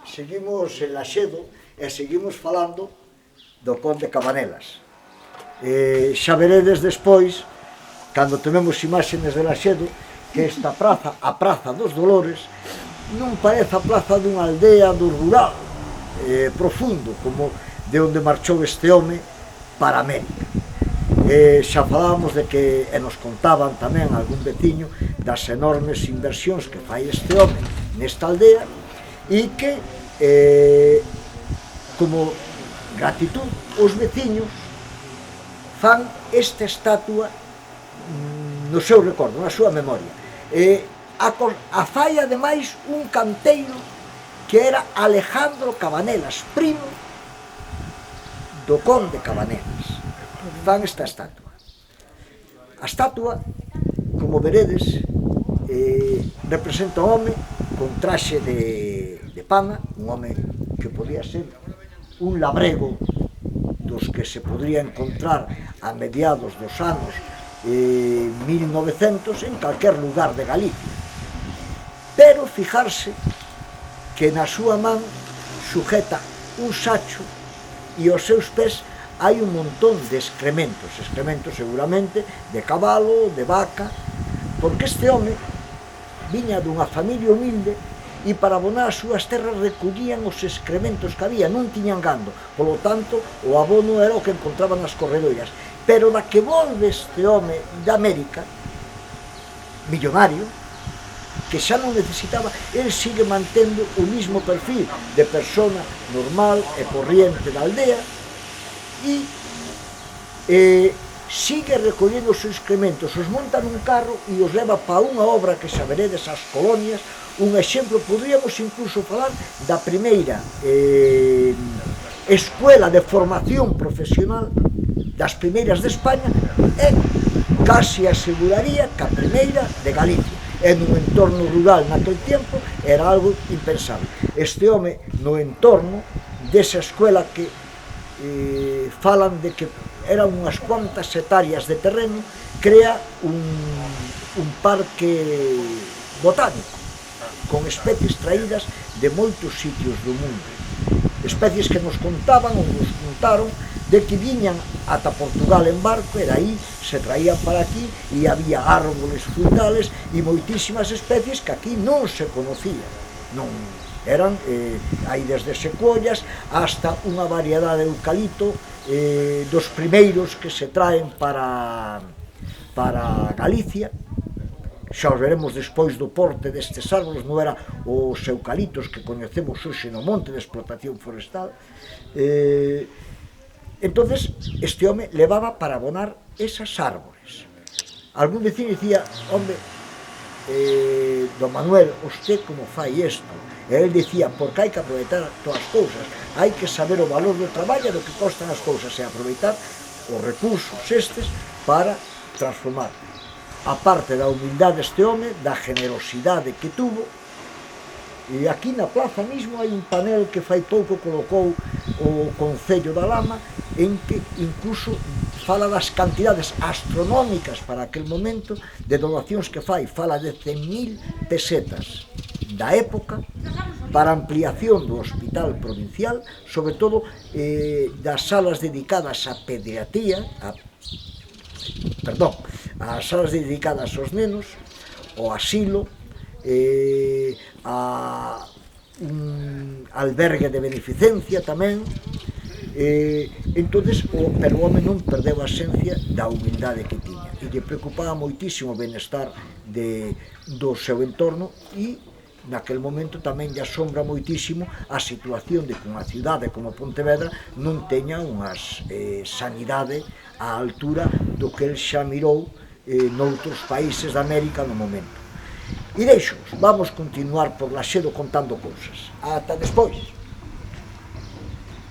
Seguimos en Laxedo e seguimos falando do Conde Cabanelas. Xa veredes despois, cando tememos imaxenes de Laxedo, que esta praza, a Praza dos Dolores, non parece a praza dunha aldea do rural profundo, como de onde marchou este home para América. Xa falábamos de que, e nos contaban tamén algún veciño, das enormes inversións que fai este home nesta aldea, e que, como gratitud, os veciños fan esta estatua no seu recordo, na súa memoria. A fai, ademais, un canteiro que era Alejandro Cabanelas, primo do Conde Cabanelas. Fan esta estatua. A estatua, como veredes, representa un home con traxe de pana, un home que podía ser un labrego dos que se podría encontrar a mediados dos anos 1900 en calquer lugar de Galicia. Pero fijarse que na súa man sujeta un sacho e aos seus pés hai un montón de excrementos seguramente de cabalo, de vaca, porque este home viña dunha familia humilde e para abonar as súas terras recollían os excrementos que había, non tiñan gando, polo tanto o abono era o que encontraban nas corredoiras. Pero da que volve este home de América, millonario, que xa non necesitaba, el sigue mantendo o mismo perfil de persona normal e corriente da aldea e sigue recollendo os seus excrementos, os monta nun carro e os leva para unha obra que xa veredes, as colonias. Un exemplo, podríamos incluso falar da primeira escuela de formación profesional, das primeiras de España, e casi aseguraría que a primeira de Galicia. E nun entorno rural naquel tempo era algo impensable. Este home, no entorno desa escuela que falan de que eran unhas cuantas hectáreas de terreno, crea un parque botánico con especies traídas de moitos sitios do mundo, especies que nos contaban ou nos contaron de que viñan ata Portugal en barco, e aí se traían para aquí e había árboles frutales e moitísimas especies que aquí non se conocían, non eran, hai desde secuollas hasta unha variedade de eucalipto, dos primeiros que se traen para Galicia. Xa os veremos despois do porte destes árboles, non era os eucaliptos que coñecemos hoxe no monte de explotación forestal. Entonces, este home levaba para abonar esas árbores. Algún vecino dicía, home, don Manuel, usted como fai isto? E ele dicía, porque hai que aproveitar todas as cousas, hai que saber o valor do traballo e do que costan as cousas, e aproveitar os recursos estes para transformar. A parte da humildade deste home, da generosidade que tuvo, e aquí na plaza mismo hai un panel que fai pouco colocou o Concello da Lama, en que incluso fala das cantidades astronómicas para aquel momento de donacións que fai, fala de 100.000 pesetas da época para ampliación do hospital provincial, sobre todo das salas dedicadas á pediatría, as salas dedicadas aos nenos, ao asilo, a un albergue de beneficencia tamén. Entonces, pero o home non perdeu a esencia da humildade que tiña e lle preocupaba moitísimo o benestar do seu entorno, e naquel momento tamén lle asombra moitísimo a situación de que unha cidade como Pontevedra non teña unha sanidade á altura do que el xa mirou noutros países de América no momento. E deixos, vamos continuar por Laxedo contando cousas. Ata despois.